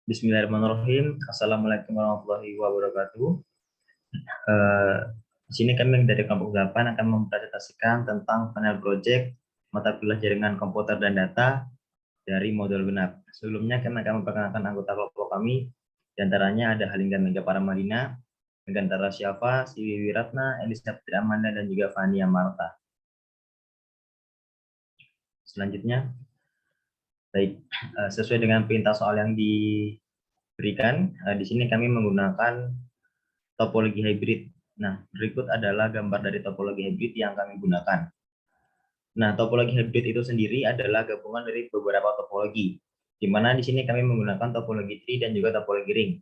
Bismillahirrahmanirrahim. Assalamualaikum warahmatullahi wabarakatuh. Eh, di sini kami dari kelompok 8 akan mempresentasikan tentang panel project mata kuliah jaringan komputer dan data dari modul genap. Sebelumnya kami akan memperkenalkan anggota kelompok kami. Di antaranya ada Halingga Mega Paramadina, Megantara Syafa, Siwi Wiratna, Elisa Putri Amanda, dan juga Fania Marta. Selanjutnya, baik, sesuai dengan perintah soal yang diberikan, di sini kami menggunakan topologi hybrid. Nah, berikut adalah gambar dari topologi hybrid yang kami gunakan. Nah, topologi hybrid itu sendiri adalah gabungan dari beberapa topologi, di mana di sini kami menggunakan topologi tree dan juga topologi ring.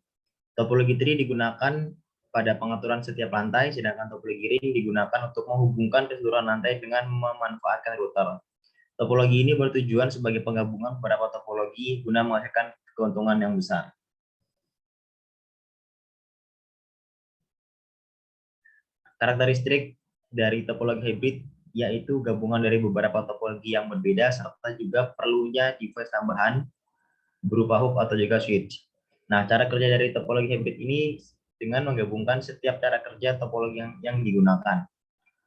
Topologi tree digunakan pada pengaturan setiap lantai, sedangkan topologi ring digunakan untuk menghubungkan keseluruhan lantai dengan memanfaatkan router. Topologi ini bertujuan sebagai penggabungan beberapa topologi guna menghasilkan keuntungan yang besar. Karakteristik dari topologi hybrid yaitu gabungan dari beberapa topologi yang berbeda serta juga perlunya device tambahan berupa hub atau juga switch. Nah, cara kerja dari topologi hybrid ini dengan menggabungkan setiap cara kerja topologi yang digunakan.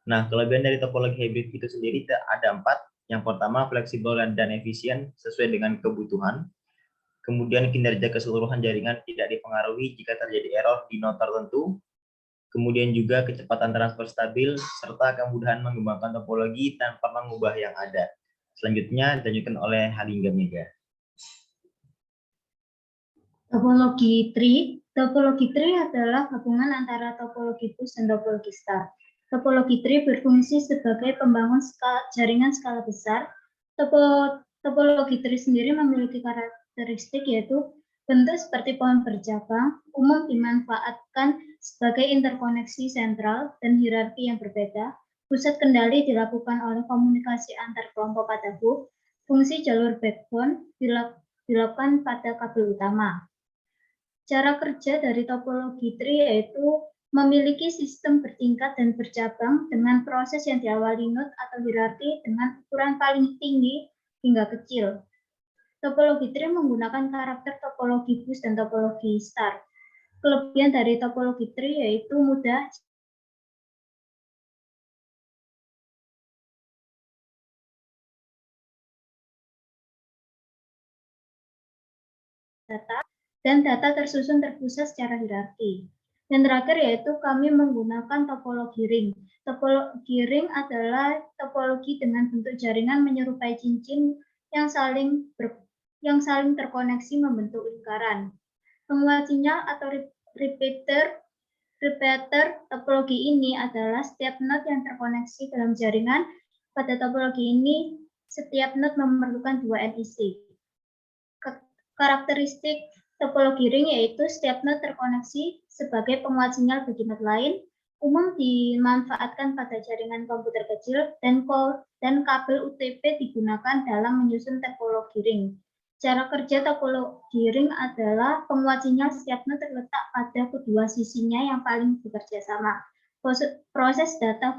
Nah, kelebihan dari topologi hybrid itu sendiri ada 4. Yang pertama, fleksibel dan efisien sesuai dengan kebutuhan. Kemudian kinerja keseluruhan jaringan tidak dipengaruhi jika terjadi error di node tertentu. Kemudian juga kecepatan transfer stabil, serta kemudahan mengembangkan topologi tanpa mengubah yang ada. Selanjutnya dilanjutkan oleh Halingga Mega. Topologi tree. Topologi tree adalah gabungan antara topologi bus dan topologi star. Topologi tree berfungsi sebagai pembangun jaringan skala besar. Topologi tree sendiri memiliki karakteristik yaitu bentuk seperti pohon bercabang, umum dimanfaatkan sebagai interkoneksi sentral dan hierarki yang berbeda. Pusat kendali dilakukan oleh komunikasi antar kelompok pada hub. Fungsi jalur backbone dilakukan pada kabel utama. Cara kerja dari topologi tree yaitu memiliki sistem bertingkat dan bercabang dengan proses yang diawali node atau hierarki dengan ukuran paling tinggi hingga kecil. Topologi tree menggunakan karakter topologi bus dan topologi star. Kelebihan dari topologi tree yaitu mudah data dan data tersusun terpusat secara hierarki. Dan terakhir yaitu kami menggunakan topologi ring. Topologi ring adalah topologi dengan bentuk jaringan menyerupai cincin yang saling terkoneksi membentuk lingkaran. Penguat sinyal atau repeater topologi ini adalah setiap node yang terkoneksi dalam jaringan. Pada topologi ini, setiap node memerlukan 2 NIC. Karakteristik topologi ring yaitu setiap node terkoneksi sebagai penguat sinyal bagi node lain, umum dimanfaatkan pada jaringan komputer kecil, dan kabel UTP digunakan dalam menyusun topologi ring. Cara kerja topologi ring adalah penguat sinyal setiap node terletak pada kedua sisinya yang paling bekerja sama. Proses data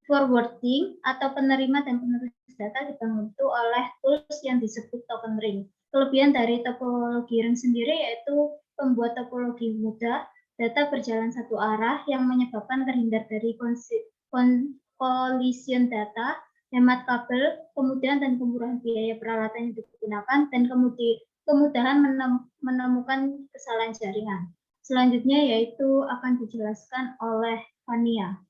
forwarding atau penerima dan penerus data dibantu oleh tools yang disebut token ring. Kelebihan dari topologi ring sendiri yaitu membuat topologi mudah, data berjalan satu arah yang menyebabkan terhindar dari collision data, hemat kabel, kemudahan dan kemurahan biaya peralatan yang digunakan, dan kemudahan menemukan kesalahan jaringan. Selanjutnya yaitu akan dijelaskan oleh Fania.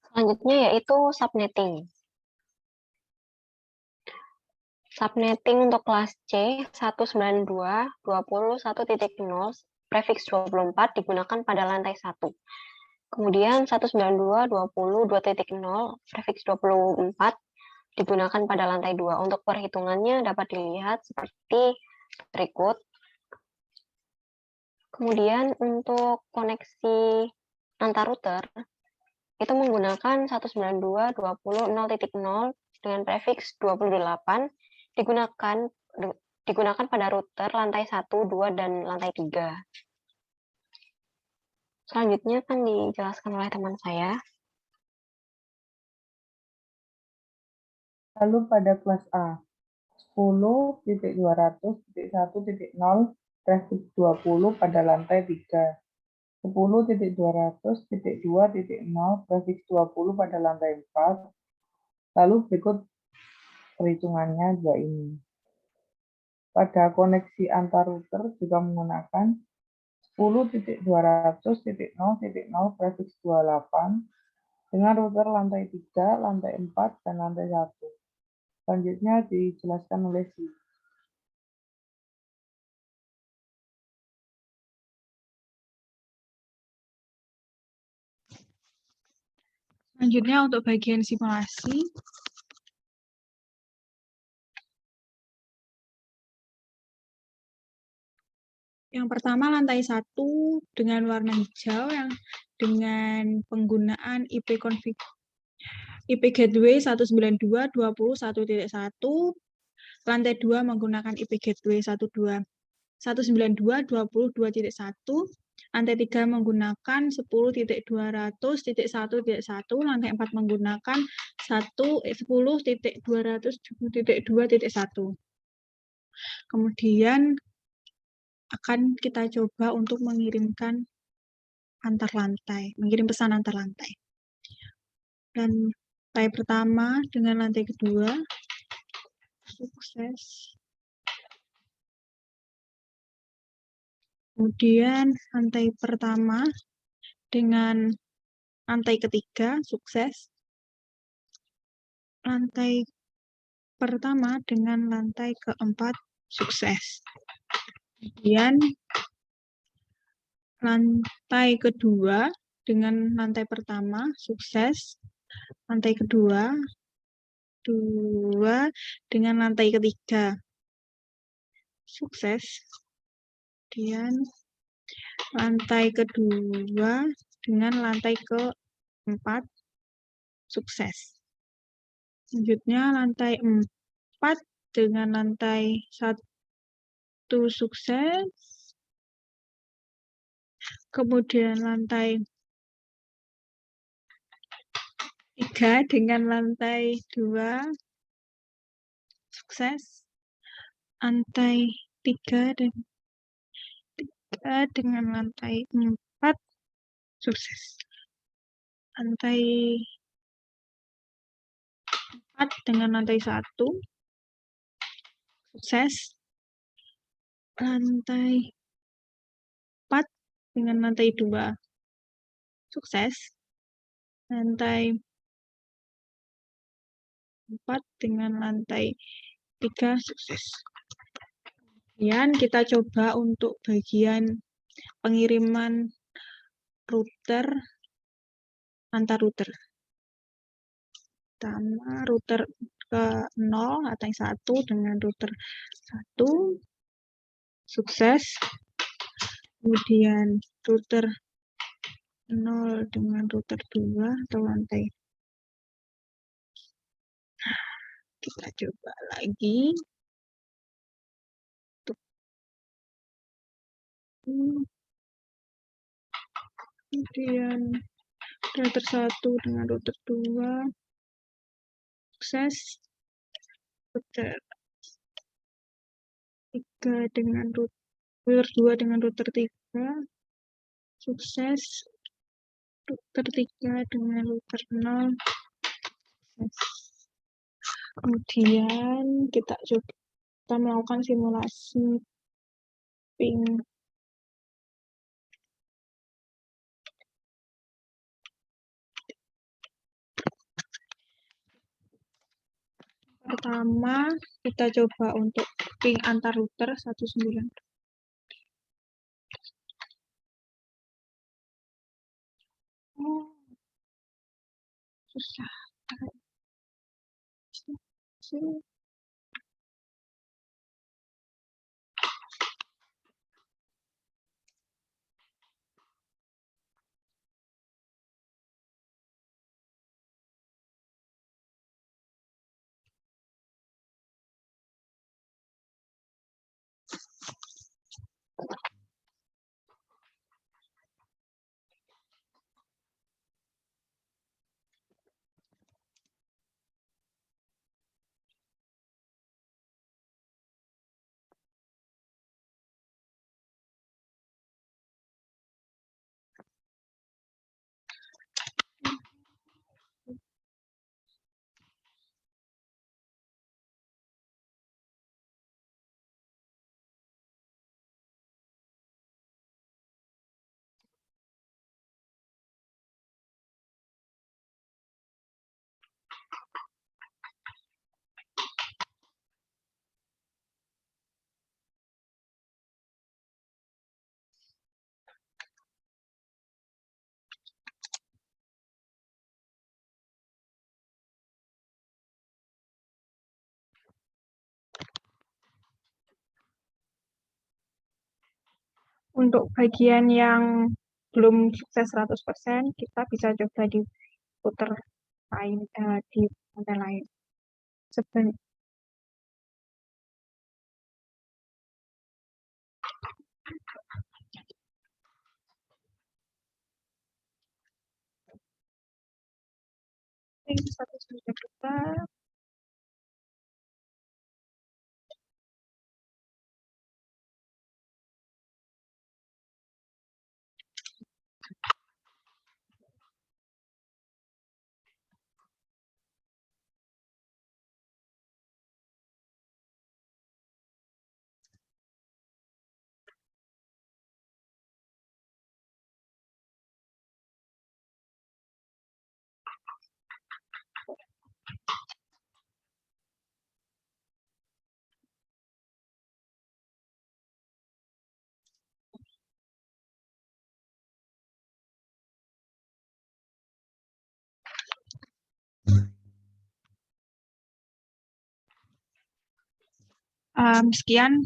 Selanjutnya yaitu subnetting. Subnetting untuk kelas C 192.20.1.0 prefiks 24 digunakan pada lantai 1. Kemudian 192.20.2.0 prefiks 24 digunakan pada lantai 2. Untuk perhitungannya dapat dilihat seperti berikut. Kemudian untuk koneksi antar router itu menggunakan 192.20.0.0 dengan prefiks 28 digunakan pada router lantai 1, 2, dan lantai 3. Selanjutnya akan dijelaskan oleh teman saya. Lalu pada kelas A, 10.200.1.0 prefix 20 pada lantai 3. 10.200.2.0 prefix 20 pada lantai 4. Lalu berikut perhitungannya dua ini. Pada koneksi antar router juga menggunakan 10.200.0.0 prefix 28 dengan router lantai 3, lantai 4, dan lantai 1. Selanjutnya dijelaskan oleh Si. Selanjutnya untuk bagian simulasi. Yang pertama lantai 1 dengan warna hijau yang dengan penggunaan IP gateway 192.20.1.1. Lantai 2 menggunakan IP gateway 192.20.2.1. Lantai 3 menggunakan 10.200.1.1. Lantai 4 menggunakan 10.200.2.1. Kemudian akan kita coba untuk mengirimkan antar lantai, mengirim pesan antar lantai. Dan lantai pertama dengan lantai kedua, sukses. Kemudian lantai pertama dengan lantai ketiga, sukses. Lantai pertama dengan lantai keempat, sukses. Kemudian lantai kedua dengan lantai pertama, sukses. Lantai kedua dengan lantai ketiga, sukses. Kemudian lantai kedua dengan lantai keempat, sukses. Selanjutnya lantai 4 dengan lantai 1, sukses. Kemudian lantai 3 dengan lantai 2, sukses. Lantai 3 dengan lantai 4, sukses. Lantai 4 dengan lantai 1, sukses. Lantai 4 dengan lantai 2, sukses. Lantai 4 dengan lantai 3, sukses. Kemudian kita coba untuk bagian pengiriman router antar router. Pertama, router ke 0 lantai 1 dengan router 1, sukses. Kemudian router 0 dengan router 2 atau lantai. Kita coba lagi. Kemudian router 1 dengan router 2, sukses. Router 3 dengan router 2 dengan router 3, sukses. Router 3 dengan router 0, sukses. Kemudian kita melakukan simulasi ping. Pertama, kita coba untuk ping antar router 19. Susah. Untuk bagian yang belum sukses 100%, kita bisa coba diputar di lantai lain. Satu sudah kita. Sekian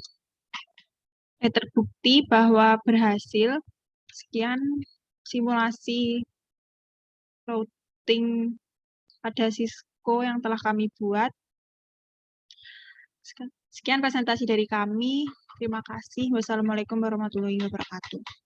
terbukti bahwa berhasil. Sekian simulasi routing pada Cisco yang telah kami buat. Sekian presentasi dari kami. Terima kasih. Wassalamualaikum warahmatullahi wabarakatuh.